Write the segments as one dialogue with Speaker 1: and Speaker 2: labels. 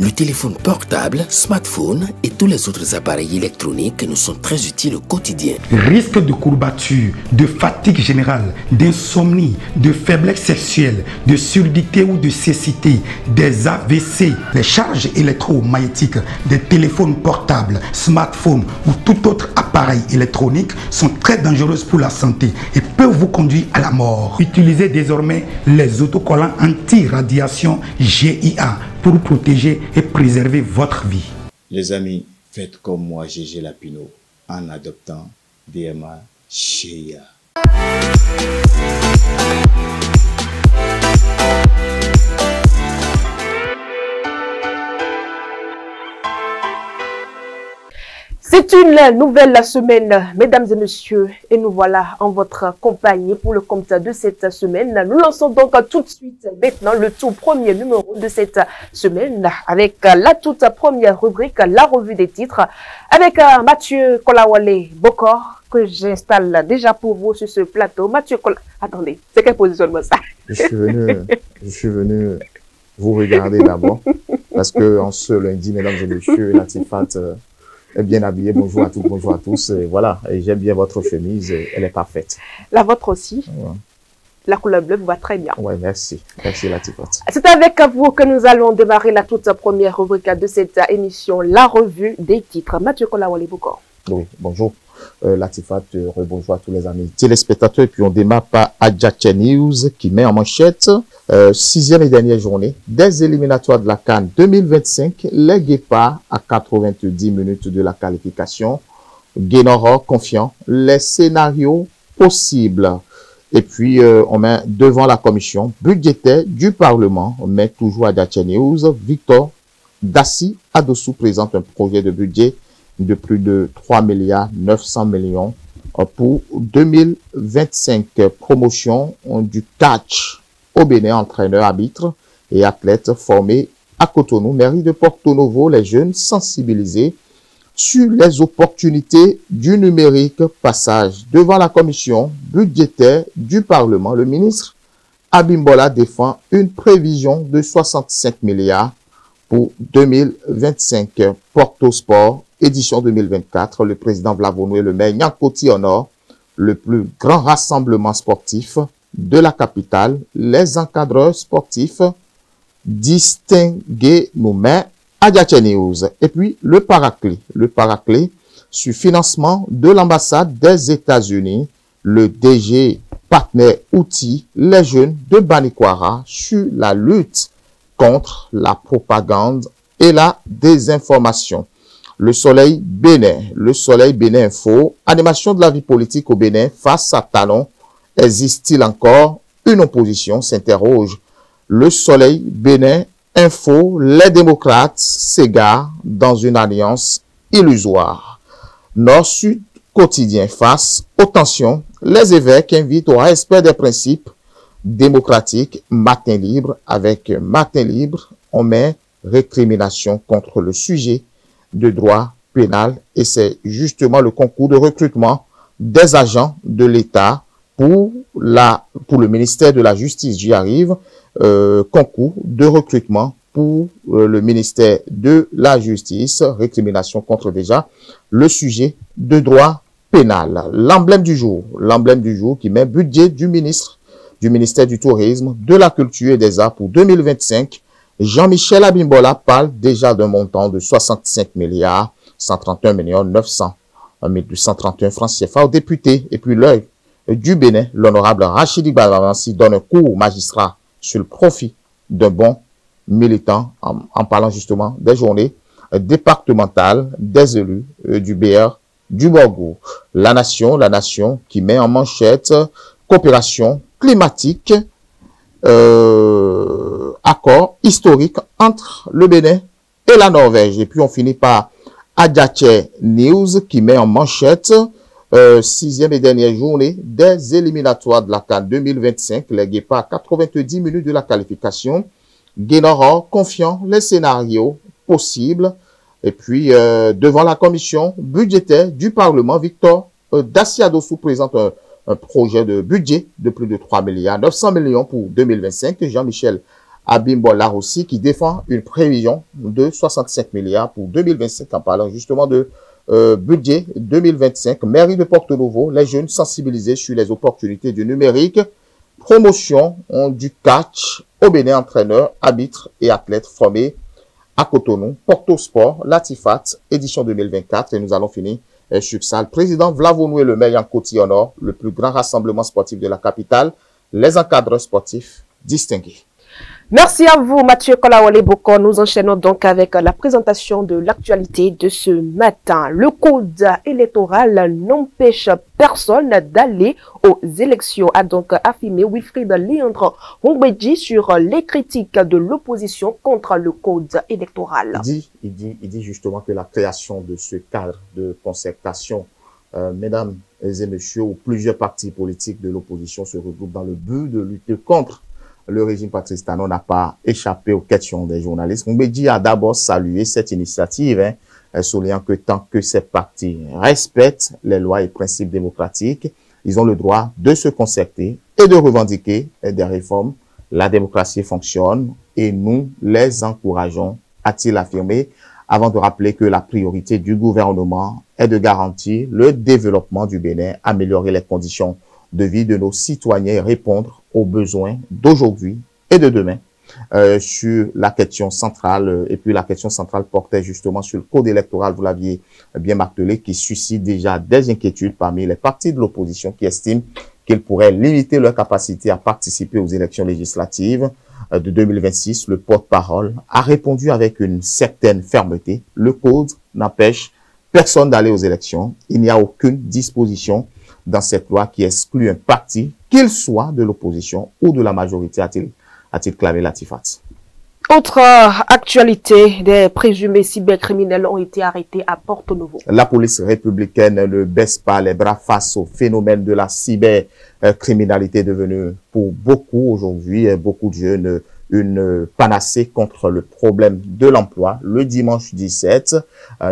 Speaker 1: Le téléphone portable, smartphone et tous les autres appareils électroniques nous sont très utiles au quotidien.
Speaker 2: Risque de courbature, de fatigue générale, d'insomnie, de faiblesse sexuelle, de surdité ou de cécité, des AVC. Les charges électromagnétiques des téléphones portables, smartphones ou tout autre appareil électronique sont très dangereuses pour la santé et peuvent vous conduire à la mort. Utilisez désormais les autocollants anti-radiation GIA pour protéger et préserver votre vie.
Speaker 3: Les amis, faites comme moi, Gégé Lapino, en adoptant DMA GIA.
Speaker 4: C'est une nouvelle semaine, mesdames et messieurs, et nous voilà en votre compagnie pour le compte de cette semaine. Nous lançons donc tout de suite maintenant le tout premier numéro de cette semaine avec la toute première rubrique, la revue des titres, avec Mathieu Kolawole Bokor, que j'installe déjà pour vous sur ce plateau. Mathieu Kolawole, attendez, c'est quel positionnement ça?
Speaker 5: Je suis venu vous regarder d'abord, parce que en ce lundi, mesdames et messieurs, Latifat est bien habillée. Bonjour à toutes, bonjour à tous. Et voilà, et j'aime bien votre chemise, elle est parfaite.
Speaker 4: La vôtre aussi.
Speaker 5: Ouais.
Speaker 4: La couleur bleue vous va très bien.
Speaker 5: Oui, merci. Merci Latifat.
Speaker 4: C'est avec vous que nous allons démarrer la toute première rubrique de cette émission, la revue des titres. Mathieu Kolawole Bokor.
Speaker 5: Oui, bonjour. Latifat, bonjour à tous les amis téléspectateurs. Et puis on démarre par Adjache News qui met en manchette 6e et dernière journée des éliminatoires de la CAN 2025. Les Guépards à 90 minutes de la qualification. Guénoro confiant. Les scénarios possibles. Et puis on met devant la commission budgétaire du Parlement. On met toujours Adjache News. Victor Dassi Adossou présente un projet de budget de plus de 3 milliards 900 millions pour 2025. Promotion du catch au Bénin, entraîneur, arbitre et athlète formés à Cotonou. Mairie de Porto Novo, les jeunes sensibilisés sur les opportunités du numérique. Passage devant la commission budgétaire du Parlement. Le ministre Abimbola défend une prévision de 65 milliards pour 2025. Porto Sport édition 2024, le président Vlavono et le maire Nyankoti honore le plus grand rassemblement sportif de la capitale. Les encadreurs sportifs distingués nous met Adjache News. Et puis le paraclet sur financement de l'ambassade des États-Unis, le DG partenaire outil, les jeunes de Banikwara sur la lutte contre la propagande et la désinformation. Le Soleil Bénin Info, animation de la vie politique au Bénin face à Talon. Existe-t-il encore une opposition, s'interroge le Soleil Bénin Info. Les démocrates s'égarent dans une alliance illusoire. Nord-Sud quotidien face aux tensions. Les évêques invitent au respect des principes démocratiques. Matin libre, avec Matin libre, on met récrimination contre le sujet de droit pénal et c'est justement le concours de recrutement des agents de l'État pour le ministère de la Justice. J'y arrive, concours de recrutement pour le ministère de la Justice, récrimination contre déjà le sujet de droit pénal. L'emblème du jour qui met budget du ministère du Tourisme, de la Culture et des Arts pour 2025. Jean-Michel Abimbola parle déjà d'un montant de 65 milliards 131 millions 900 231 francs CFA aux députés. Et puis l'œil du Bénin, l'honorable Rachidi Balavansi donne un cours magistrat sur le profit d'un bon militant en parlant justement des journées départementales des élus du BR du Borgo. La nation qui met en manchette coopération climatique, accord historique entre le Bénin et la Norvège. Et puis on finit par Adjache News qui met en manchette 6e et dernière journée des éliminatoires de la CAN 2025. Les Guépards à 90 minutes de la qualification. Guénoro confiant les scénarios possibles. Et puis devant la commission budgétaire du Parlement, Victor Dassi Adossou présente un projet de budget de plus de 3 milliards 900 millions pour 2025. Jean-Michel Abimbola aussi, qui défend une prévision de 65 milliards pour 2025 en parlant justement de budget 2025. Mairie de Porto-Novo, les jeunes sensibilisés sur les opportunités du numérique, promotion du catch au Bénin, entraîneurs, arbitres et athlètes formés à Cotonou, Porto Sport, Latifat, édition 2024. Et nous allons finir sur ça. Le président Vlavonoué le maire Yankoti honore le plus grand rassemblement sportif de la capitale, les encadreurs sportifs distingués.
Speaker 4: Merci à vous, Mathieu Kolawole-Boko. Nous enchaînons donc avec la présentation de l'actualité de ce matin. Le code électoral n'empêche personne d'aller aux élections, a donc affirmé Wilfried Léandre Hongbeji sur les critiques de l'opposition contre le code électoral.
Speaker 5: Il dit justement que la création de ce cadre de concertation, mesdames et messieurs, où plusieurs partis politiques de l'opposition se regroupent dans le but de lutter contre le régime Patrice Talon, n'a pas échappé aux questions des journalistes. Hongbeji a d'abord salué cette initiative, soulignant que tant que ces partis respectent les lois et principes démocratiques, ils ont le droit de se concerter et de revendiquer des réformes. La démocratie fonctionne et nous les encourageons, a-t-il affirmé, avant de rappeler que la priorité du gouvernement est de garantir le développement du Bénin, améliorer les conditions de vie de nos citoyens et répondre aux besoins d'aujourd'hui et de demain. Sur la question centrale, et puis la question centrale portait justement sur le code électoral, vous l'aviez bien martelé, qui suscite déjà des inquiétudes parmi les partis de l'opposition qui estiment qu'il pourrait limiter leur capacité à participer aux élections législatives de 2026. Le porte-parole a répondu avec une certaine fermeté. Le code n'empêche personne d'aller aux élections. Il n'y a aucune disposition dans cette loi qui exclut un parti, qu'il soit de l'opposition ou de la majorité, a-t-il clamé Latifat.
Speaker 4: Autre actualité, des présumés cybercriminels ont été arrêtés à Porto-Novo.
Speaker 5: La police républicaine ne baisse pas les bras face au phénomène de la cybercriminalité devenue pour beaucoup aujourd'hui, beaucoup de jeunes, une panacée contre le problème de l'emploi. Le dimanche 17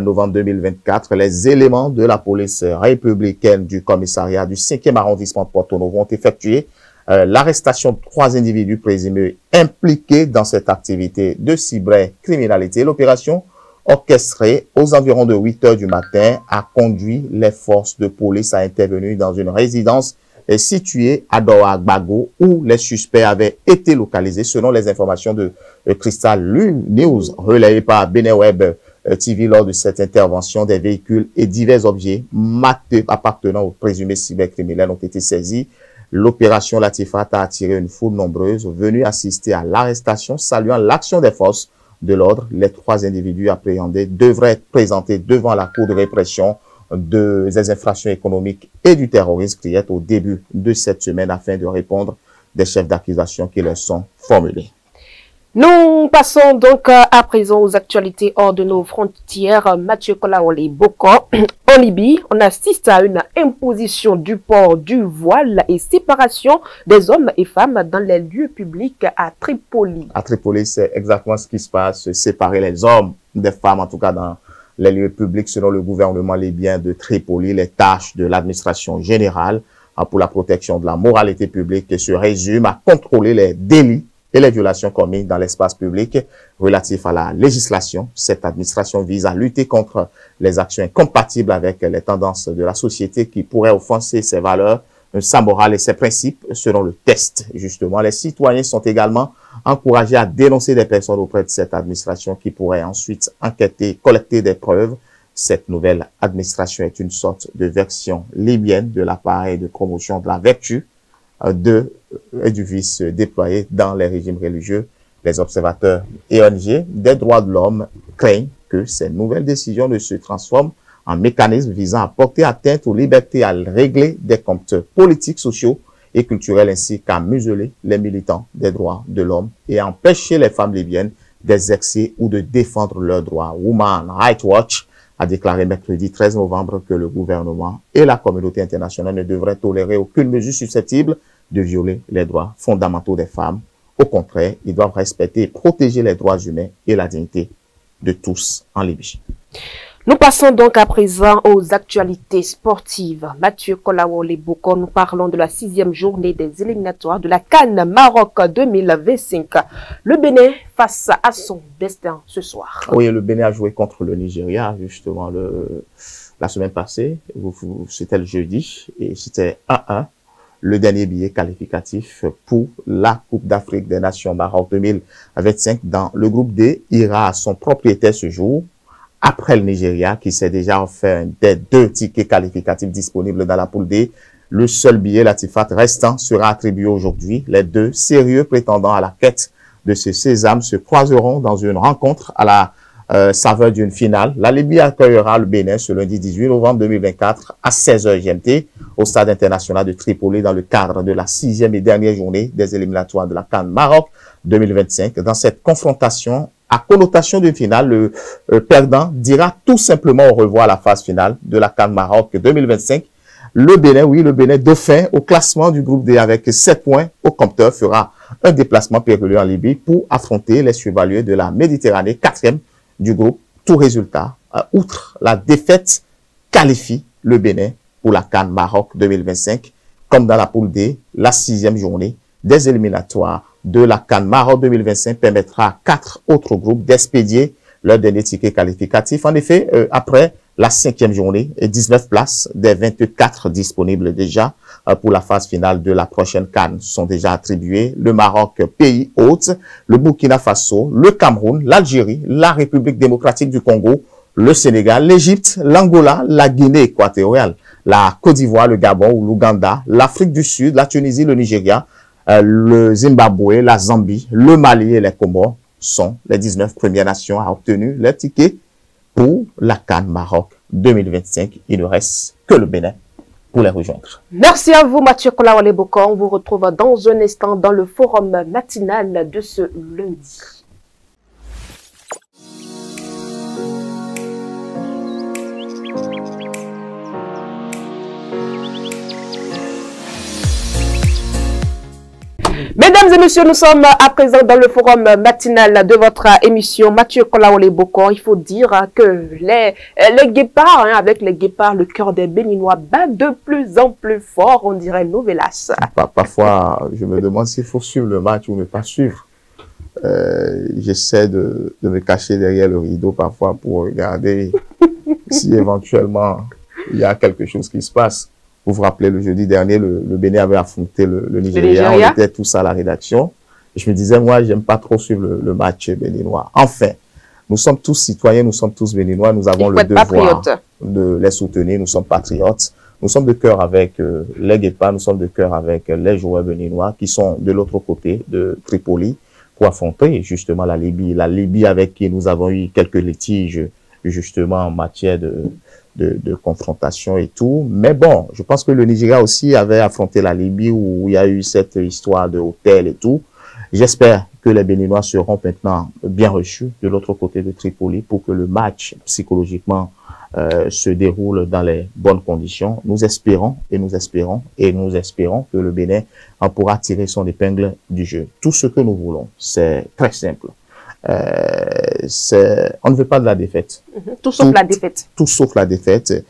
Speaker 5: novembre 2024, les éléments de la police républicaine du commissariat du 5e arrondissement de Porto-Novo ont effectué l'arrestation de 3 individus présumés impliqués dans cette activité de cybercriminalité. L'opération, orchestrée aux environs de 8 heures du matin, a conduit les forces de police à intervenir dans une résidence située à Douagbago où les suspects avaient été localisés selon les informations de Crystal News relayées par Beneweb TV. Lors de cette intervention, des véhicules et divers objets appartenant aux présumés cybercriminels ont été saisis. L'opération Latifat a attiré une foule nombreuse venue assister à l'arrestation, saluant l'action des forces de l'ordre. Les 3 individus appréhendés devraient être présentés devant la Cour de répression des infractions économiques et du terrorisme qui est au début de cette semaine afin de répondre des chefs d'accusation qui leur sont formulés.
Speaker 4: Nous passons donc à présent aux actualités hors de nos frontières. Mathieu Kolawole-Boko. En Libye, on assiste à une imposition du port du voile et séparation des hommes et femmes dans les lieux publics à Tripoli.
Speaker 5: À Tripoli, c'est exactement ce qui se passe, séparer les hommes des femmes, en tout cas dans les lieux publics, selon le gouvernement libyen de Tripoli. Les tâches de l'administration générale pour la protection de la moralité publique se résument à contrôler les délits et les violations commises dans l'espace public relatifs à la législation. Cette administration vise à lutter contre les actions incompatibles avec les tendances de la société qui pourraient offenser ses valeurs, sa morale et ses principes selon le test. Justement, les citoyens sont également encouragés à dénoncer des personnes auprès de cette administration qui pourrait ensuite enquêter, collecter des preuves. Cette nouvelle administration est une sorte de version libyenne de l'appareil de promotion de la vertu et du vice déployé dans les régimes religieux. Les observateurs et ONG des droits de l'homme craignent que ces nouvelles décisions ne se transforment en mécanisme visant à porter atteinte aux libertés, à régler des comptes politiques, sociaux et culturels, ainsi qu'à museler les militants des droits de l'homme et à empêcher les femmes libyennes d'exercer ou de défendre leurs droits. Women Rights Watch a déclaré mercredi 13 novembre que le gouvernement et la communauté internationale ne devraient tolérer aucune mesure susceptible de violer les droits fondamentaux des femmes. Au contraire, ils doivent respecter et protéger les droits humains et la dignité de tous en Libye.
Speaker 4: Nous passons donc à présent aux actualités sportives. Mathieu Kolawole-Bokor, nous parlons de la 6e journée des éliminatoires de la CAN Maroc 2025. Le Bénin face à son destin ce soir.
Speaker 5: Oui, le Bénin a joué contre le Nigeria, justement, la semaine passée. C'était le jeudi et c'était 1-1. Le dernier billet qualificatif pour la Coupe d'Afrique des Nations Maroc 2025 dans le groupe D ira à son propriétaire ce jour. Après le Nigeria, qui s'est déjà offert des 2 tickets qualificatifs disponibles dans la poule D, le seul billet Latifat restant sera attribué aujourd'hui. Les 2 sérieux prétendants à la quête de ce sésame se croiseront dans une rencontre à la saveur d'une finale. La Libye accueillera le Bénin ce lundi 18 novembre 2024 à 16h GMT au stade international de Tripoli dans le cadre de la 6e et dernière journée des éliminatoires de la CAN Maroc 2025. Dans cette confrontation à connotation d'une finale, le perdant dira tout simplement au revoir à la phase finale de la CAN Maroc 2025. Le Bénin, oui, le Bénin dauphin au classement du groupe D avec 7 points au compteur fera un déplacement périlleux en Libye pour affronter les chevaliers de la Méditerranée, 4e du groupe. Tout résultat, outre la défaite, qualifie le Bénin pour la CAN Maroc 2025. Comme dans la poule D, la 6e journée des éliminatoires de la CAN Maroc 2025 permettra à 4 autres groupes d'expédier leur dernier ticket qualificatif. En effet, après la 5e journée, 19 places des 24 disponibles déjà pour la phase finale de la prochaine CAN sont déjà attribuées. Le Maroc, pays hôte, le Burkina Faso, le Cameroun, l'Algérie, la République démocratique du Congo, le Sénégal, l'Égypte, l'Angola, la Guinée équatoriale, la Côte d'Ivoire, le Gabon ou l'Ouganda, l'Afrique du Sud, la Tunisie, le Nigeria, le Zimbabwe, la Zambie, le Mali et les Comores sont les 19 premières nations à obtenir leur ticket pour la CAN Maroc 2025. Il ne reste que le Bénin pour les rejoindre.
Speaker 4: Merci à vous, Mathieu Kolawole-Bokor. On vous retrouve dans un instant dans le forum matinal de ce lundi. Mesdames et messieurs, nous sommes à présent dans le forum matinal de votre émission Mathieu Kolawole-Bokor. Il faut dire que les guépards, avec les guépards, le cœur des Béninois bat de plus en plus fort, on dirait Novelas.
Speaker 5: Parfois, je me demande s'il faut suivre le match ou ne pas suivre. J'essaie de me cacher derrière le rideau parfois pour regarder si éventuellement il y a quelque chose qui se passe. Vous vous rappelez, le jeudi dernier, le Bénin avait affronté le Nigeria. On était tous à la rédaction. Et je me disais, moi, j'aime pas trop suivre le match béninois. Enfin, nous sommes tous citoyens, nous sommes tous béninois. Nous avons le devoir de les soutenir. Nous sommes patriotes. Nous sommes de cœur avec les guépards. Nous sommes de cœur avec les joueurs béninois qui sont de l'autre côté de Tripoli pour affronter justement la Libye. La Libye avec qui nous avons eu quelques litiges justement en matière de confrontation et tout. Mais bon, je pense que le Nigeria aussi avait affronté la Libye où il y a eu cette histoire de hôtel et tout. J'espère que les Béninois seront maintenant bien reçus de l'autre côté de Tripoli pour que le match psychologiquement se déroule dans les bonnes conditions. Nous espérons et nous espérons et nous espérons que le Bénin en pourra tirer son épingle du jeu. Tout ce que nous voulons, c'est très simple. On ne veut pas de la défaite.
Speaker 4: Tout sauf la défaite.
Speaker 5: Tout sauf la défaite.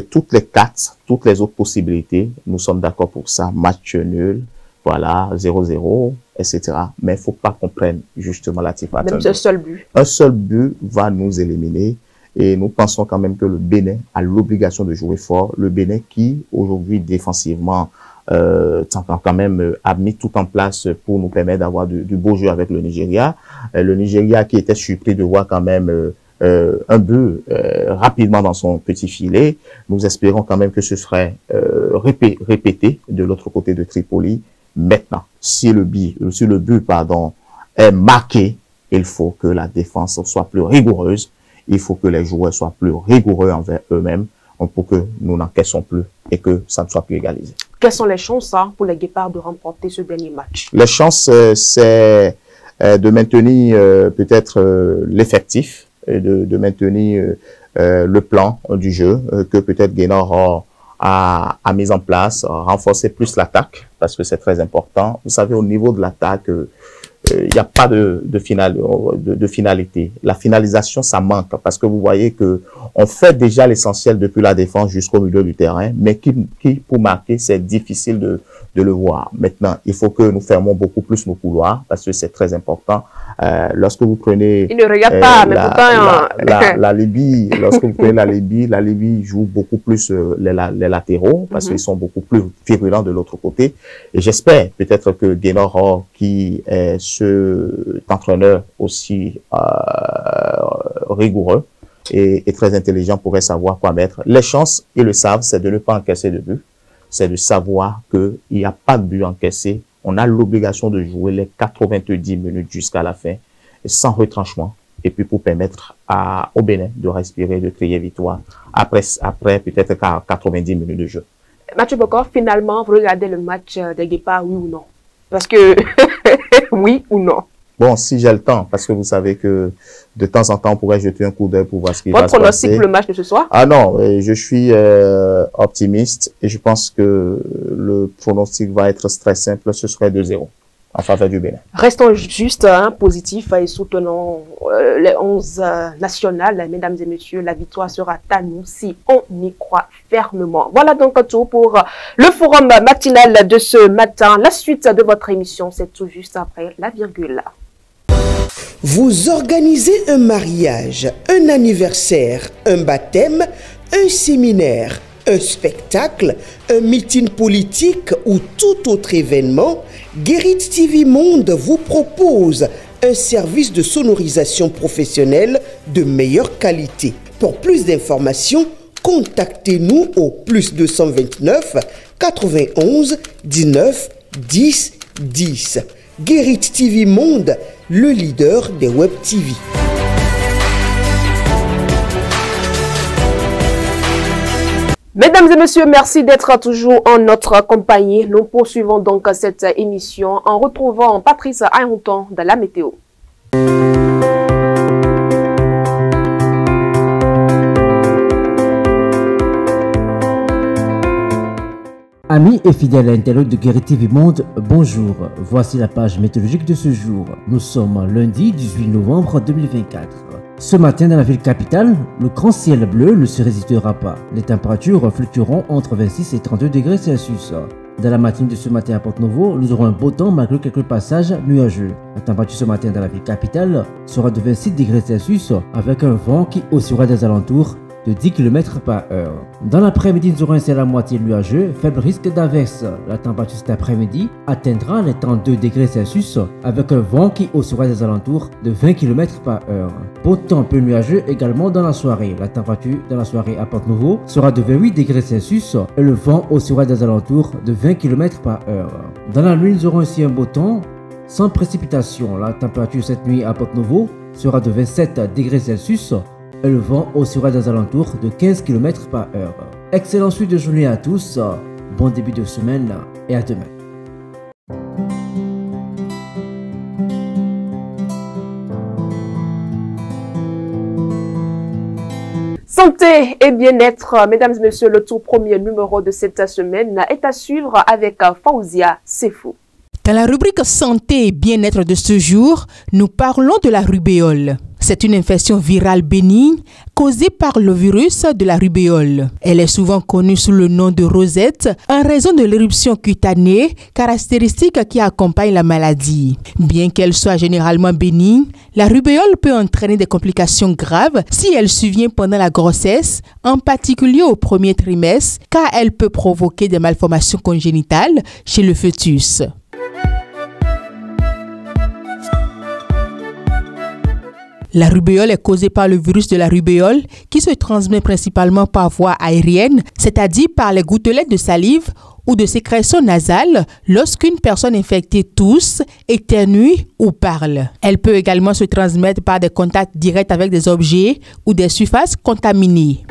Speaker 5: Toutes les 4, toutes les autres possibilités, nous sommes d'accord pour ça. Match nul, voilà, 0-0, etc. Mais il ne faut pas qu'on prenne justement la tifate.
Speaker 4: Même un seul but. Un
Speaker 5: seul but va nous éliminer. Et nous pensons quand même que le Bénin a l'obligation de jouer fort. Le Bénin qui, aujourd'hui, défensivement, quand même a mis tout en place pour nous permettre d'avoir du beau jeu avec le Nigeria. Le Nigeria qui était surpris de voir quand même un but rapidement dans son petit filet. Nous espérons quand même que ce serait répété de l'autre côté de Tripoli. Maintenant, si le but est marqué, il faut que la défense soit plus rigoureuse. Il faut que les joueurs soient plus rigoureux envers eux-mêmes pour que nous n'encaissons plus et que ça ne soit plus égalisé.
Speaker 4: Quelles sont les chances pour les Guépards de remporter ce dernier match?
Speaker 5: Les chances, c'est de maintenir peut-être l'effectif, de maintenir le plan du jeu que peut-être Guénor a mis en place, renforcer plus l'attaque parce que c'est très important. Vous savez, au niveau de l'attaque, il n'y a pas de finalité. La finalisation, ça manque parce que vous voyez que on fait déjà l'essentiel depuis la défense jusqu'au milieu du terrain, mais qui pour marquer, c'est difficile de le voir. Maintenant, il faut que nous fermons beaucoup plus nos couloirs parce que c'est très important. Lorsque vous prenez
Speaker 4: il ne regarde pas, mais pourtant
Speaker 5: la Libye, lorsque vous prenez la Libye joue beaucoup plus les latéraux parce qu'ils sont beaucoup plus virulents de l'autre côté. Et j'espère peut-être que Guénor, qui est cet entraîneur aussi rigoureux et très intelligent, pourrait savoir quoi mettre. Les chances, ils le savent, c'est de ne pas encaisser de but. C'est de savoir qu'il n'y a pas de but encaissé. On a l'obligation de jouer les 90 minutes jusqu'à la fin, sans retranchement. Et puis pour permettre au Bénin de respirer, de crier victoire. Après peut-être 90 minutes de jeu.
Speaker 4: Mathieu Bokor, finalement, vous regardez le match des Guépards, oui ou non? Parce que, oui ou non?
Speaker 5: Bon, si j'ai le temps, parce que vous savez que de temps en temps, on pourrait jeter un coup d'œil pour voir ce qui va se passer.
Speaker 4: Votre pronostic pour le match de ce soir?
Speaker 5: Ah non, je suis optimiste et je pense que le pronostic va être très simple. Ce serait 2-0 en faveur du Bénin.
Speaker 4: Restons juste positifs et soutenons les 11 nationales. Mesdames et messieurs, la victoire sera à nous si on y croit fermement. Voilà donc tout pour le forum matinal de ce matin. La suite de votre émission, c'est tout juste après la virgule.
Speaker 6: Vous organisez un mariage, un anniversaire, un baptême, un séminaire, un spectacle, un meeting politique ou tout autre événement, Guérit TV Monde vous propose un service de sonorisation professionnelle de meilleure qualité. Pour plus d'informations, contactez-nous au +229 91 19 10 10. Guérit TV Monde, le leader des Web TV.
Speaker 4: Mesdames et messieurs, merci d'être toujours en notre compagnie. Nous poursuivons donc cette émission en retrouvant Patrice Ayanton de la météo.
Speaker 7: Amis et fidèles internautes de Guérit TV Monde, bonjour. Voici la page météorologique de ce jour. Nous sommes lundi 18 novembre 2024. Ce matin dans la ville capitale, le grand ciel bleu ne se résistera pas. Les températures fluctueront entre 26 et 32 degrés Celsius. Dans la matinée de ce matin à Porto-Novo, nous aurons un beau temps malgré quelques passages nuageux. La température ce matin dans la ville capitale sera de 26 degrés Celsius avec un vent qui oscillera des alentours de 10 km par heure. Dans l'après-midi, nous aurons un ciel à moitié nuageux, faible risque d'averse. La température cet après-midi atteindra les 32 degrés Celsius avec un vent qui oscillera des alentours de 20 km par heure. Beau temps peu nuageux également dans la soirée. La température dans la soirée à Porto-Novo sera de 28 degrés Celsius et le vent oscillera des alentours de 20 km par heure. Dans la nuit, nous aurons aussi un beau temps sans précipitation. La température cette nuit à Porto-Novo sera de 27 degrés Celsius et le vent oscillera des alentours de 15 km par heure. Excellente suite de journée à tous, bon début de semaine et à demain.
Speaker 4: Santé et bien-être, mesdames et messieurs, le tout premier numéro de cette semaine est à suivre avec Faouzia Sefou.
Speaker 8: Dans la rubrique santé et bien-être de ce jour, nous parlons de la rubéole. C'est une infection virale bénigne causée par le virus de la rubéole. Elle est souvent connue sous le nom de rosette en raison de l'éruption cutanée, caractéristique qui accompagne la maladie. Bien qu'elle soit généralement bénigne, la rubéole peut entraîner des complications graves si elle survient pendant la grossesse, en particulier au premier trimestre, car elle peut provoquer des malformations congénitales chez le fœtus. La rubéole est causée par le virus de la rubéole qui se transmet principalement par voie aérienne, c'est-à-dire par les gouttelettes de salive ou de sécrétion nasale lorsqu'une personne infectée tousse, éternue ou parle. Elle peut également se transmettre par des contacts directs avec des objets ou des surfaces contaminées.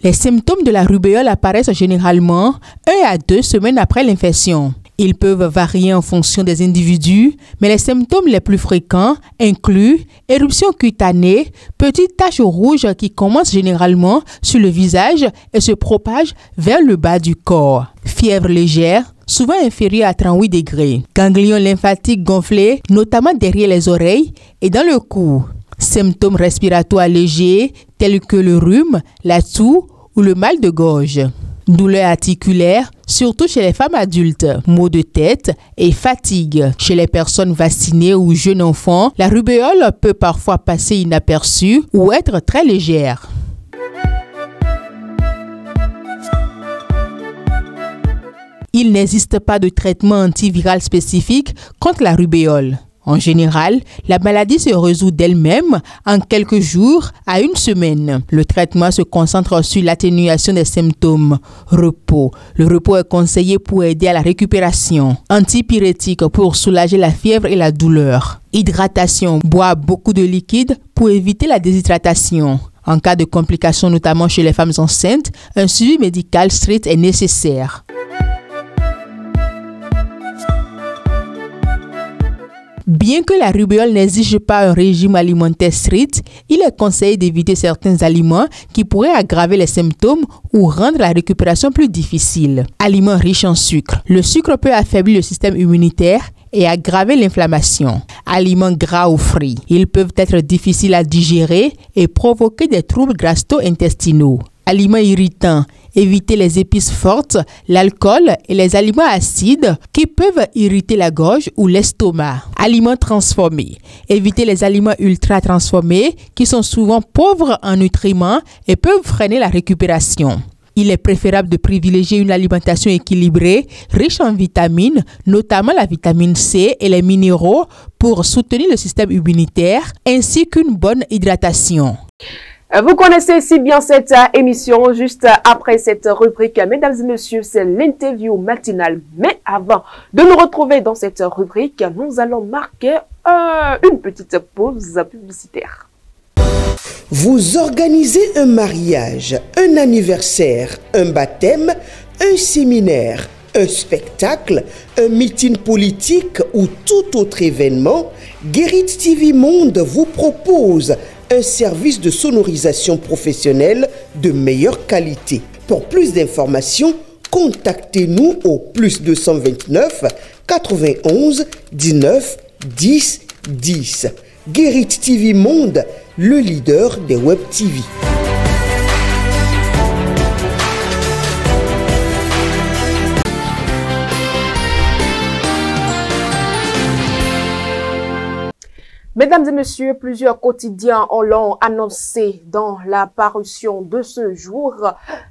Speaker 8: Les symptômes de la rubéole apparaissent généralement 1 à 2 semaines après l'infection. Ils peuvent varier en fonction des individus, mais les symptômes les plus fréquents incluent éruption cutanée, petites taches rouges qui commencent généralement sur le visage et se propagent vers le bas du corps, fièvre légère, souvent inférieure à 38 degrés, ganglions lymphatiques gonflés, notamment derrière les oreilles et dans le cou, symptômes respiratoires légers tels que le rhume, la toux ou le mal de gorge. Douleurs articulaires, surtout chez les femmes adultes, maux de tête et fatigue. Chez les personnes vaccinées ou jeunes enfants, la rubéole peut parfois passer inaperçue ou être très légère. Il n'existe pas de traitement antiviral spécifique contre la rubéole. En général, la maladie se résout d'elle-même en quelques jours à une semaine. Le traitement se concentre sur l'atténuation des symptômes. Repos. Le repos est conseillé pour aider à la récupération. Antipyrétique pour soulager la fièvre et la douleur. Hydratation. Boire beaucoup de liquide pour éviter la déshydratation. En cas de complications, notamment chez les femmes enceintes, un suivi médical strict est nécessaire. Bien que la rubéole n'exige pas un régime alimentaire strict, il est conseillé d'éviter certains aliments qui pourraient aggraver les symptômes ou rendre la récupération plus difficile. Aliments riches en sucre. Le sucre peut affaiblir le système immunitaire et aggraver l'inflammation. Aliments gras ou frits. Ils peuvent être difficiles à digérer et provoquer des troubles gastro-intestinaux. Aliments irritants. Éviter les épices fortes, l'alcool et les aliments acides qui peuvent irriter la gorge ou l'estomac. Aliments transformés. Éviter les aliments ultra transformés qui sont souvent pauvres en nutriments et peuvent freiner la récupération. Il est préférable de privilégier une alimentation équilibrée, riche en vitamines, notamment la vitamine C et les minéraux pour soutenir le système immunitaire, ainsi qu'une bonne hydratation.
Speaker 4: Vous connaissez si bien cette émission juste après cette rubrique. Mesdames et messieurs, c'est l'interview matinale. Mais avant de nous retrouver dans cette rubrique, nous allons marquer une petite pause publicitaire.
Speaker 6: Vous organisez un mariage, un anniversaire, un baptême, un séminaire, un spectacle, un meeting politique ou tout autre événement, Guérit TV Monde vous propose un service de sonorisation professionnelle de meilleure qualité. Pour plus d'informations, contactez-nous au +229 91 19 10 10. Guérit TV Monde, le leader des web TV.
Speaker 4: Mesdames et messieurs, plusieurs quotidiens l'ont annoncé dans la parution de ce jour.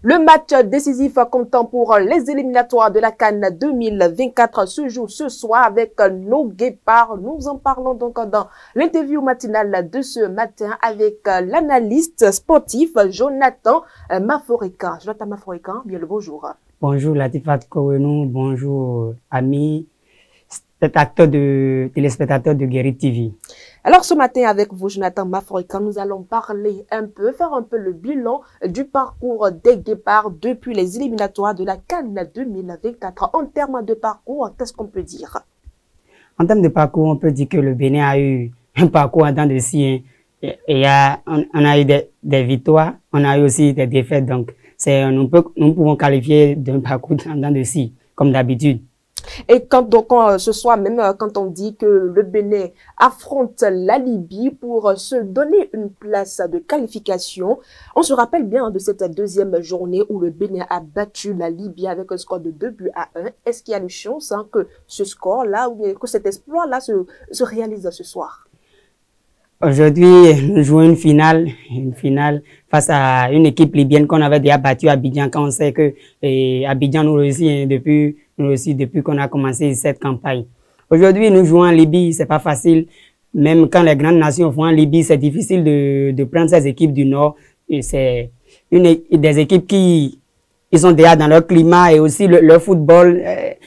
Speaker 4: Le match décisif comptant pour les éliminatoires de la CAN 2024 se joue ce soir avec nos guépards. Nous en parlons donc dans l'interview matinale de ce matin avec l'analyste sportif Jonathan Maforican. Jonathan Maforican, bien le bonjour.
Speaker 9: Bonjour Latifat Kouenou, bonjour amis téléspectateurs de Guérit TV.
Speaker 4: Alors ce matin avec vous Jonathan Maforican, nous allons faire un peu le bilan du parcours des guépards depuis les éliminatoires de la CAN 2024. En termes de parcours, qu'est-ce qu'on peut dire?
Speaker 9: En termes de parcours, on peut dire que le Bénin a eu un parcours en dents de scie. On a eu des victoires, on a eu aussi des défaites. Donc nous pouvons qualifier d'un parcours en dents de scie, comme d'habitude.
Speaker 4: Et quand ce soir, même quand on dit que le Bénin affronte la Libye pour se donner une place de qualification, on se rappelle bien de cette deuxième journée où le Bénin a battu la Libye avec un score de 2 buts à 1. Est-ce qu'il y a une chance que ce score-là, ou bien que cet exploit-là se réalise ce soir?
Speaker 9: Aujourd'hui, nous jouons une finale face à une équipe libyenne qu'on avait déjà battue à Abidjan, quand on sait que Abidjan nous réussit depuis qu'on a commencé cette campagne. Aujourd'hui, nous jouons en Libye, c'est pas facile. Même quand les grandes nations vont en Libye, c'est difficile de prendre ces équipes du Nord. C'est des équipes qui sont déjà dans leur climat et aussi leur football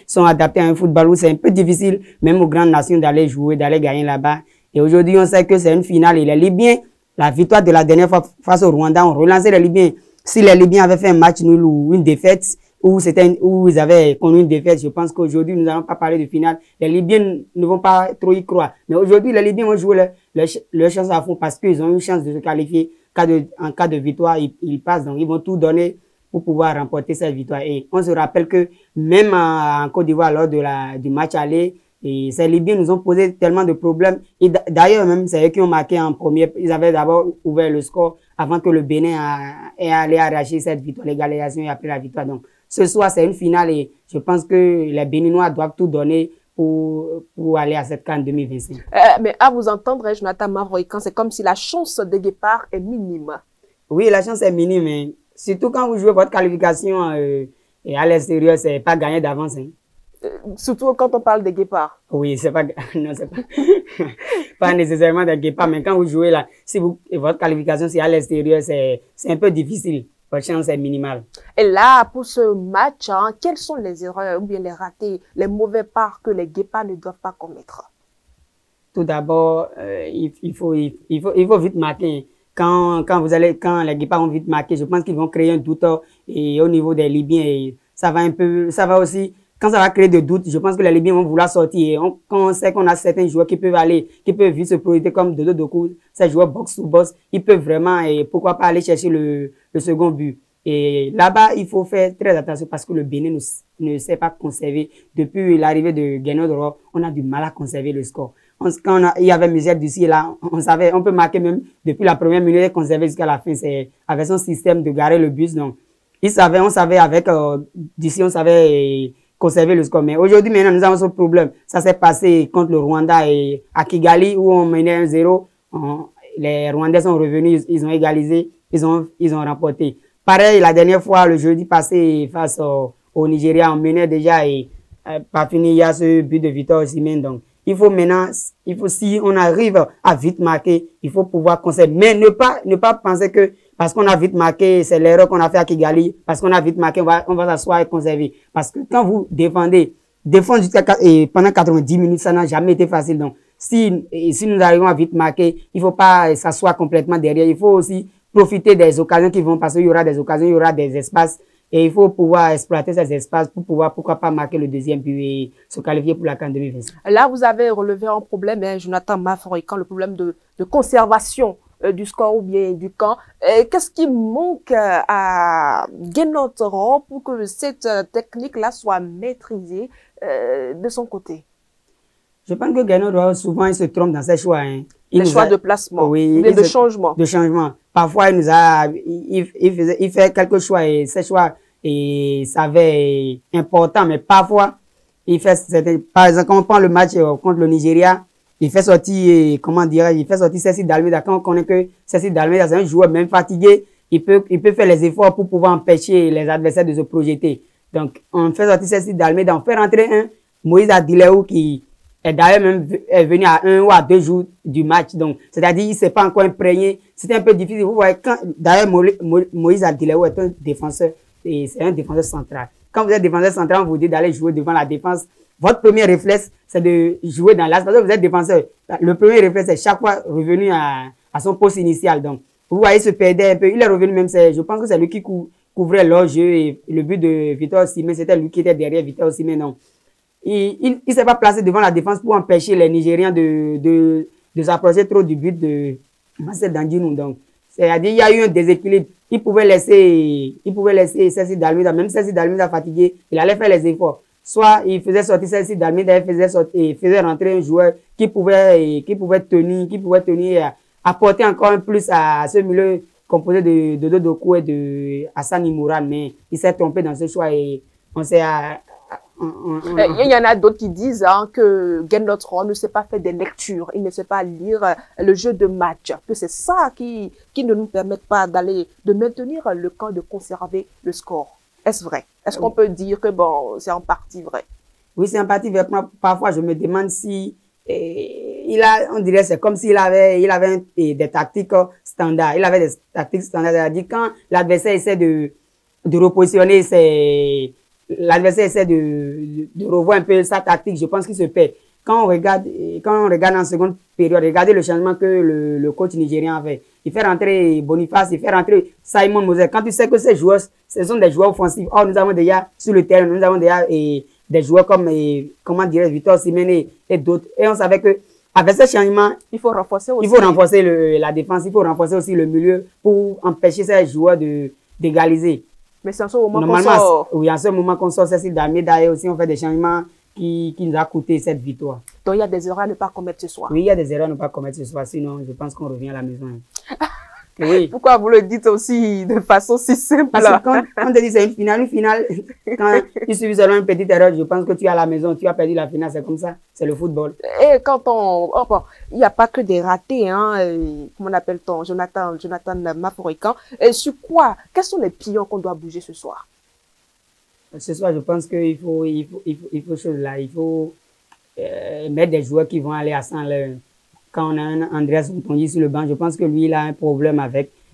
Speaker 9: sont adaptés à un football où c'est un peu difficile, même aux grandes nations, d'aller jouer, d'aller gagner là-bas. Et aujourd'hui, on sait que c'est une finale et les Libyens, la victoire de la dernière fois face au Rwanda, ont relancé les Libyens. Si les Libyens avaient fait un match nul ou une défaite, où ils avaient connu une défaite. Je pense qu'aujourd'hui, nous n'allons pas parler de finale. Les Libyens ne vont pas trop y croire. Mais aujourd'hui, les Libyens vont jouer leur chance à fond parce qu'ils ont une chance de se qualifier. En cas de victoire, ils passent. Donc, ils vont tout donner pour pouvoir remporter cette victoire. Et on se rappelle que même en Côte d'Ivoire, lors du match aller, et ces Libyens nous ont posé tellement de problèmes. Et d'ailleurs, même, c'est eux qui ont marqué en premier. Ils avaient d'abord ouvert le score avant que le Bénin ait allé arracher cette victoire, l'égalisation et après la victoire. Donc, ce soir, c'est une finale et je pense que les Béninois doivent tout donner pour aller à cette CAN 2025.
Speaker 4: Mais à vous entendre, Jonathan Mavroïkan, c'est comme si la chance des Guépards est minime.
Speaker 9: Oui, la chance est minime, mais surtout quand vous jouez votre qualification et à l'extérieur, c'est pas gagné d'avance. Hein.
Speaker 4: Surtout quand on parle des Guépards.
Speaker 9: Oui, c'est pas, non, c'est pas, pas nécessairement des Guépards, mais quand vous jouez là, si votre qualification, c'est à l'extérieur, c'est un peu difficile. Votre chance est minimale.
Speaker 4: Et là, pour ce match, hein, quelles sont les erreurs ou bien les ratés, les mauvais parts que les Guépards ne doivent pas commettre?
Speaker 9: Tout d'abord, il faut vite marquer. Quand les Guépards vont vite marquer, je pense qu'ils vont créer un doute et au niveau des Libyens, et ça va aussi, quand ça va créer des doutes, je pense que les Libyens vont vouloir sortir. Et quand on sait qu'on a certains joueurs qui peuvent vite se projeter comme Dodo Doku, ces joueurs box to box, ils peuvent vraiment, et pourquoi pas aller chercher le second but. Et là-bas, il faut faire très attention parce que le Bénin ne sait pas conserver. Depuis l'arrivée de Geno Doro, on a du mal à conserver le score. Quand il y avait Michel Dussi là, on peut marquer même depuis la première minute et conserver jusqu'à la fin. C'est avec son système de garer le bus. Donc, on savait avec Dussi, on savait conserver le score. Mais aujourd'hui, maintenant, nous avons ce problème. Ça s'est passé contre le Rwanda et à Kigali où on menait 1-0. Les Rwandais sont revenus, ils ont égalisé, ils ont remporté. Pareil, la dernière fois, le jeudi passé, face au Nigeria, on menait déjà et pas fini, il y a ce but de Victor Osimhen. Donc, si on arrive à vite marquer, il faut pouvoir conserver. Mais ne pas penser que parce qu'on a vite marqué, c'est l'erreur qu'on a fait à Kigali, parce qu'on a vite marqué, on va s'asseoir et conserver. Parce que quand vous défendre pendant 90 minutes, ça n'a jamais été facile. Donc, si nous arrivons à vite marquer, il faut pas s'asseoir complètement derrière. Il faut aussi profiter des occasions qui vont passer. Il y aura des occasions, il y aura des espaces. Et il faut pouvoir exploiter ces espaces pour pouvoir, pourquoi pas, marquer le deuxième but et se qualifier pour la CAN 2025.
Speaker 4: Là, vous avez relevé un problème, hein, Jonathan Mavroïkan, le problème de conservation du score ou bien du camp. Qu'est-ce qui manque à Geno Doro pour que cette technique-là soit maîtrisée de son côté?
Speaker 9: Je pense que Geno Doro, souvent, il se trompe dans ses choix. Hein.
Speaker 4: Les choix de placement,
Speaker 9: oui,
Speaker 4: de changement.
Speaker 9: De changement. Parfois, il fait quelques choix et ces choix, et ça va être important, mais parfois, par exemple, quand on prend le match contre le Nigeria, il fait sortir, Cécile Dalmeida. Quand on connaît que Cécile Dalmeida, c'est un joueur même fatigué, il peut faire les efforts pour pouvoir empêcher les adversaires de se projeter. Donc, on fait sortir Cécile Dalmeida, on fait rentrer un Moïse Adileou qui est d'ailleurs même venu à 1 ou à 2 jours du match. Donc, c'est-à-dire, il s'est pas encore imprégné. C'était un peu difficile. Vous voyez, d'ailleurs, Moïse Adileou est un défenseur, et c'est un défenseur central. Quand vous êtes défenseur central, on vous dit d'aller jouer devant la défense. Votre premier réflexe, c'est de jouer dans l'axe. Parce que vous êtes défenseur. Le premier réflexe, c'est chaque fois revenu à son poste initial. Donc, vous voyez, il se perdait un peu. Il est revenu même, je pense que c'est lui qui couvrait leur jeu. Et le but de Victor Osimhen, c'était lui qui était derrière Victor Osimhen. Donc, il s'est pas placé devant la défense pour empêcher les Nigériens de s'approcher trop du but de Marcel Dandinou. Donc, c'est-à-dire, il y a eu un déséquilibre. Il pouvait laisser Cécile Dalmeida, même Cécile Dalmeida fatigué, il allait faire les efforts. Soit il faisait sortir Cécile Dalmeida, il faisait rentrer un joueur qui pouvait tenir, apporter encore un plus à ce milieu composé de Dodo Doku et de Hassan Imouran. Mais il s'est trompé dans ce choix et on s'est
Speaker 4: il y en a d'autres qui disent que Geno Doro ne sait pas faire des lectures, il ne sait pas lire le jeu de match, que c'est ça qui ne nous permet pas de maintenir le camp, de conserver le score. Est-ce vrai? Est-ce qu'on peut dire que bon, c'est en partie vrai?
Speaker 9: Oui, c'est en partie vrai. Parfois, je me demande si on dirait c'est comme s'il avait des tactiques standards. Il avait des tactiques standards, c'est-à-dire quand l'adversaire essaie de repositionner l'adversaire essaie de revoir un peu sa tactique, je pense qu'il se perd. Quand on regarde en seconde période, regardez le changement que le coach nigérien a fait. il fait rentrer Boniface, il fait rentrer Simon Moser. Quand tu sais que ces joueurs, ce sont des joueurs offensifs. Or, nous avons déjà sur le terrain, nous avons déjà des joueurs comme, comment dirais Victor Osimhen et d'autres. Et on savait que avec ce changement,
Speaker 4: il faut renforcer aussi.
Speaker 9: Il faut renforcer la défense, il faut renforcer aussi le milieu pour empêcher ces joueurs d'égaliser.
Speaker 4: Mais c'est en ce moment qu'on sort.
Speaker 9: Oui, en ce moment qu'on sort Cécile Damé, d'ailleurs aussi on fait des changements qui nous a coûté cette victoire.
Speaker 4: Donc il y a des erreurs à ne pas commettre ce soir.
Speaker 9: Oui, il y a des erreurs à ne pas commettre ce soir, sinon je pense qu'on revient à la maison. Oui.
Speaker 4: Pourquoi vous le dites aussi de façon si simple?
Speaker 9: Parce que quand on te dit c'est une finale, quand il suffit seulement une petite erreur, je pense que tu es à la maison, tu as perdu la finale, c'est comme ça, c'est le football.
Speaker 4: Et quand il n'y a pas que des ratés, hein, comment appelle-t-on, Jonathan Maforican. Sur quoi? Quels sont les pions qu'on doit bouger ce soir?
Speaker 9: Ce soir, je pense qu'il faut mettre des joueurs qui vont aller à 100 l'heure. Quand on a un Andreas Ntongi sur le banc, je pense que lui, il a un problème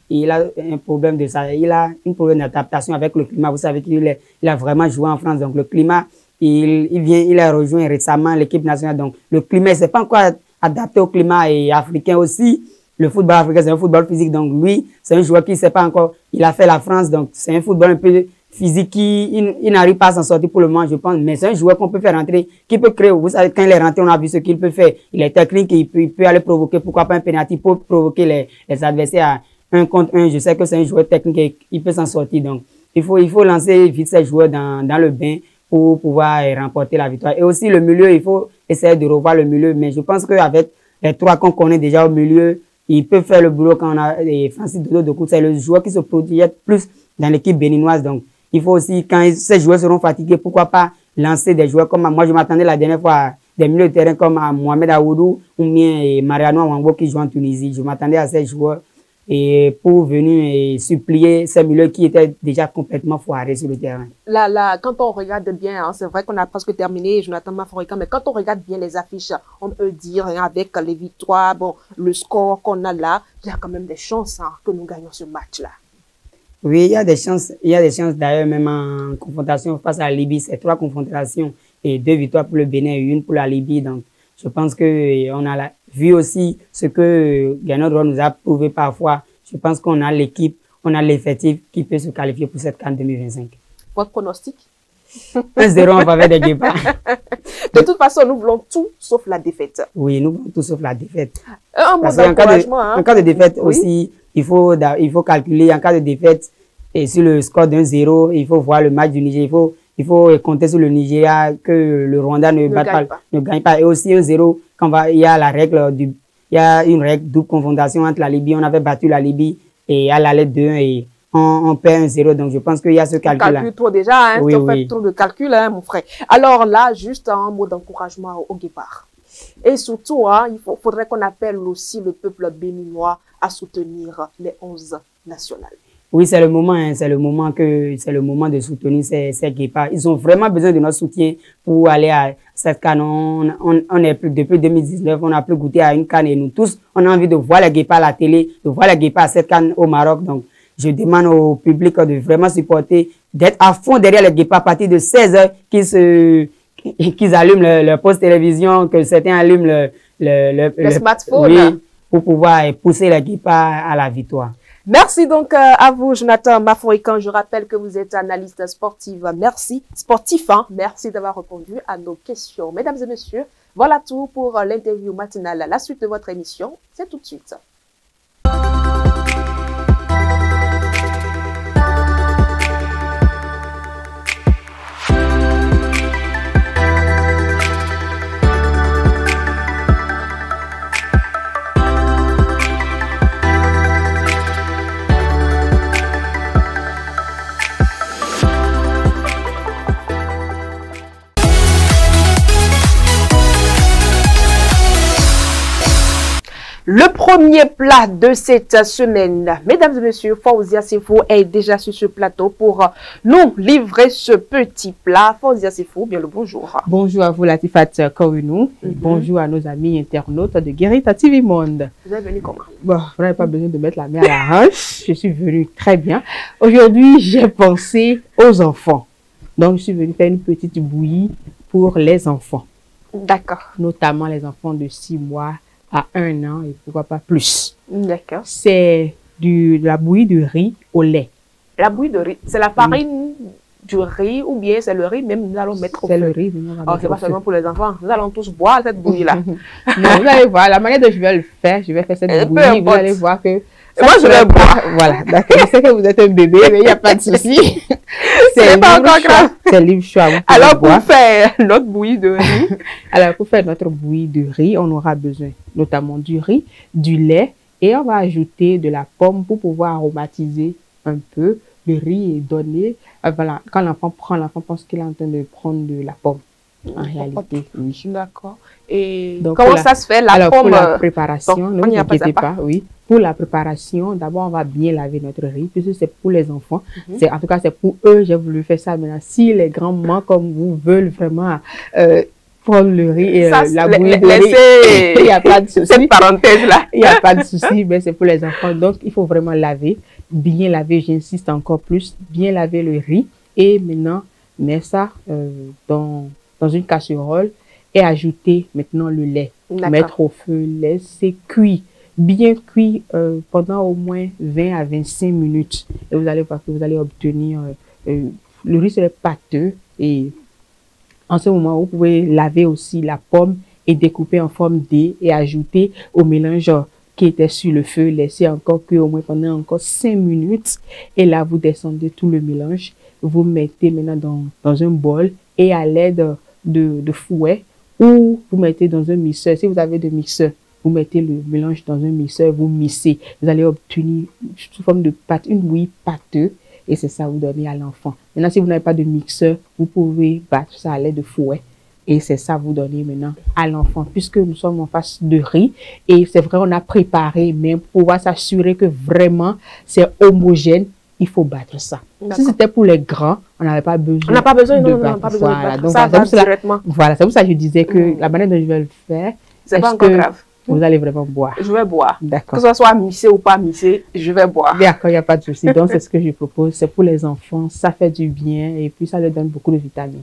Speaker 9: il a un problème d'adaptation avec le climat. Vous savez qu'il a vraiment joué en France, donc le climat, il a rejoint récemment l'équipe nationale, donc le climat, c'est pas encore adapté au climat africain aussi. Le football africain, c'est un football physique, donc lui, c'est un joueur qui ne sait pas encore, il a fait la France, donc c'est un football un peu physique il n'arrive pas à s'en sortir pour le moment, je pense, mais c'est un joueur qu'on peut faire rentrer, qui peut créer. Vous savez, quand il est rentré, on a vu ce qu'il peut faire. Il est technique, il peut aller provoquer, pourquoi pas un penalty pour provoquer les adversaires à 1 contre 1. Je sais que c'est un joueur technique et il peut s'en sortir. Donc, il faut lancer vite ces joueurs dans le bain pour pouvoir remporter la victoire. Et aussi, le milieu, il faut essayer de revoir le milieu. Mais je pense qu'avec les trois qu'on connaît déjà au milieu, il peut faire le boulot quand on a Francis Dodo. C'est le joueur qui se projette plus dans l'équipe béninoise. Donc, il faut aussi, quand ces joueurs seront fatigués, pourquoi pas lancer des joueurs comme moi, je m'attendais la dernière fois à des milieux de terrain comme à Mohamed Aoudou ou bien Mariano Wangbo qui joue en Tunisie. Je m'attendais à ces joueurs pour venir supplier ces milieux qui étaient déjà complètement foirés sur le terrain.
Speaker 4: Là, quand on regarde bien, hein, c'est vrai qu'on a presque terminé, Jonathan Maforican, mais quand on regarde bien les affiches, on peut dire hein, avec les victoires, bon, le score qu'on a là, il y a quand même des chances hein, que nous gagnons ce match-là.
Speaker 9: Oui, il y a des chances d'ailleurs, même en confrontation face à la Libye, c'est 3 confrontations et 2 victoires pour le Bénin et 1 pour la Libye. Donc, je pense que on a vu aussi ce que Gernot Rohr nous a prouvé parfois. Je pense qu'on a l'équipe, on a l'effectif qui peut se qualifier pour cette CAN 2025.
Speaker 4: Votre pronostic?
Speaker 9: 1-0 en faveur des Guépards.
Speaker 4: De toute façon, nous voulons tout sauf la défaite.
Speaker 9: Oui, nous voulons tout sauf la défaite.
Speaker 4: Un mot d'encouragement.
Speaker 9: En cas de défaite aussi, il faut calculer en cas de défaite et sur le score d'1-0, il faut voir le match du Niger. Il faut compter sur le Nigeria que le Rwanda ne gagne pas. Et aussi 1-0, il y a la règle il y a une règle double confrontation entre la Libye. On avait battu la Libye et à l'aller 2-1 et on perd 1-0. Donc je pense qu'il y a ce calcul-là.
Speaker 4: On calcule trop déjà, hein, oui, fait trop de calcul, hein, mon frère. Alors là, juste un mot d'encouragement au Guépard. Et surtout, hein, il faudrait qu'on appelle aussi le peuple béninois à soutenir les 11 nationales. Oui,
Speaker 9: c'est le moment, hein, c'est le moment de soutenir ces Guépards. Ils ont vraiment besoin de notre soutien pour aller à cette CAN. On est plus, depuis 2019, on n'a plus goûté à une CAN et nous tous, on a envie de voir les Guépards à la télé, de voir les Guépards à cette CAN au Maroc. Donc, je demande au public de vraiment supporter, d'être à fond derrière les Guépards à partir de 16h qu'ils allument leur poste télévision, que certains allument le
Speaker 4: smartphone.
Speaker 9: Oui, pour pouvoir pousser les Guépards à la victoire.
Speaker 4: Merci donc à vous, Jonathan Maforican. Je rappelle que vous êtes analyste sportif. Sportif, hein. Merci d'avoir répondu à nos questions. Mesdames et messieurs, voilà tout pour l'interview matinale. La suite de votre émission, c'est tout de suite. Le premier plat de cette semaine, mesdames et messieurs, Faouzia Sefo est déjà sur ce plateau pour nous livrer ce petit plat. Faouzia Sefo, bien le bonjour.
Speaker 10: Bonjour à vous, Latifat Kouinou. Bonjour à nos amis internautes de Guérita TV Monde.
Speaker 4: Vous êtes venu comment?
Speaker 10: Bon, vous n'avez pas besoin de mettre la main à la hanche. Je suis venue très bien. Aujourd'hui, j'ai pensé aux enfants. Donc, je suis venue faire une petite bouillie pour les enfants.
Speaker 4: D'accord.
Speaker 10: Notamment les enfants de 6 mois à 1 an et pourquoi pas plus.
Speaker 4: D'accord.
Speaker 10: C'est de la bouillie de riz au lait.
Speaker 4: La bouillie de riz, c'est la farine du riz ou bien c'est le riz même nous allons mettre au feu?
Speaker 10: C'est le riz.
Speaker 4: C'est pas seulement pour les enfants. Nous allons tous boire cette bouillie-là.
Speaker 10: Non, vous allez voir, la manière dont je vais le faire, je vais faire cette bouillie, vous allez voir que...
Speaker 4: Moi, je vais boire.
Speaker 10: Voilà, d'accord. Je sais que vous êtes un bébé, mais il n'y a pas de souci.
Speaker 4: C'est pas encore grave.
Speaker 10: C'est libre choix.
Speaker 4: Alors, pour faire notre bouillie de riz,
Speaker 10: alors pour faire notre bouillie de riz, on aura besoin notamment du riz, du lait, et on va ajouter de la pomme pour pouvoir aromatiser un peu. Le riz est donné. Voilà, quand l'enfant prend, l'enfant pense qu'il est en train de prendre de la pomme. En réalité, oui.
Speaker 4: D'accord. Et
Speaker 10: donc,
Speaker 4: comment ça se fait la pomme?
Speaker 10: Pour la préparation, ne vous inquiétez
Speaker 4: pas.
Speaker 10: Oui. Pour la préparation, d'abord, on va bien laver notre riz, puisque c'est pour les enfants. En tout cas, c'est pour eux, j'ai voulu faire ça. Maintenant, si les grands-mamans comme vous veulent vraiment prendre le riz et la bouillie de riz, il n'y a pas de souci.
Speaker 4: Cette parenthèse-là.
Speaker 10: Il n'y a pas de souci, mais c'est pour les enfants. Donc, il faut vraiment laver, bien laver, j'insiste encore plus, bien laver le riz. Et maintenant, mettre ça dans une casserole et ajouter maintenant le lait. Mettre au feu le lait, c'est cuit. Bien cuit pendant au moins 20 à 25 minutes. Et vous allez voir que vous allez obtenir, le riz serait pâteux. Et en ce moment, vous pouvez laver aussi la pomme et découper en forme dés et ajouter au mélange qui était sur le feu, laisser encore cuire au moins pendant encore 5 minutes. Et là, vous descendez tout le mélange. Vous mettez maintenant dans un bol et à l'aide de fouet ou vous mettez dans un mixeur. Si vous avez de mixeur, vous mettez le mélange dans un mixeur, vous mixez. Vous allez obtenir sous forme de pâte, une bouillie pâteuse. Et c'est ça que vous donnez à l'enfant. Maintenant, si vous n'avez pas de mixeur, vous pouvez battre ça à l'aide de fouet. Et c'est ça que vous donnez maintenant à l'enfant. Puisque nous sommes en face de riz. Et c'est vrai, on a préparé, mais pour pouvoir s'assurer que vraiment c'est homogène, il faut battre ça. Si c'était pour les grands, on n'avait pas besoin.
Speaker 4: On n'a pas besoin,
Speaker 10: de
Speaker 4: non,
Speaker 10: battre.
Speaker 4: on n'a pas besoin
Speaker 10: voilà.
Speaker 4: de battre.
Speaker 10: Donc,
Speaker 4: Ça va directement.
Speaker 10: Voilà, c'est pour ça que je disais que la manière dont je vais le faire,
Speaker 4: c'est pas encore grave.
Speaker 10: Vous allez vraiment boire.
Speaker 4: Je vais boire.
Speaker 10: D'accord.
Speaker 4: Que ce soit mixé ou pas mixé, je vais boire.
Speaker 10: D'accord, il n'y a pas de souci. Donc, c'est ce que je propose. C'est pour les enfants. Ça fait du bien et puis ça leur donne beaucoup de vitamines.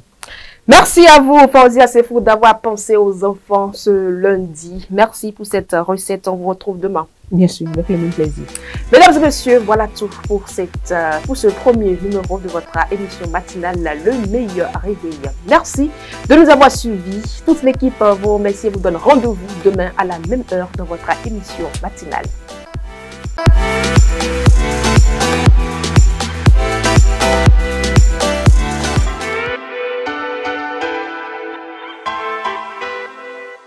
Speaker 4: Merci à vous, Fauzia Sefou, d'avoir pensé aux enfants ce lundi. Merci pour cette recette. On vous retrouve demain.
Speaker 10: Bien sûr, avec le même plaisir.
Speaker 4: Mesdames et messieurs, voilà tout pour ce premier numéro de votre émission matinale, Le Meilleur Réveil. Merci de nous avoir suivis. Toute l'équipe vous remercie et vous donne rendez-vous demain à la même heure dans votre émission matinale.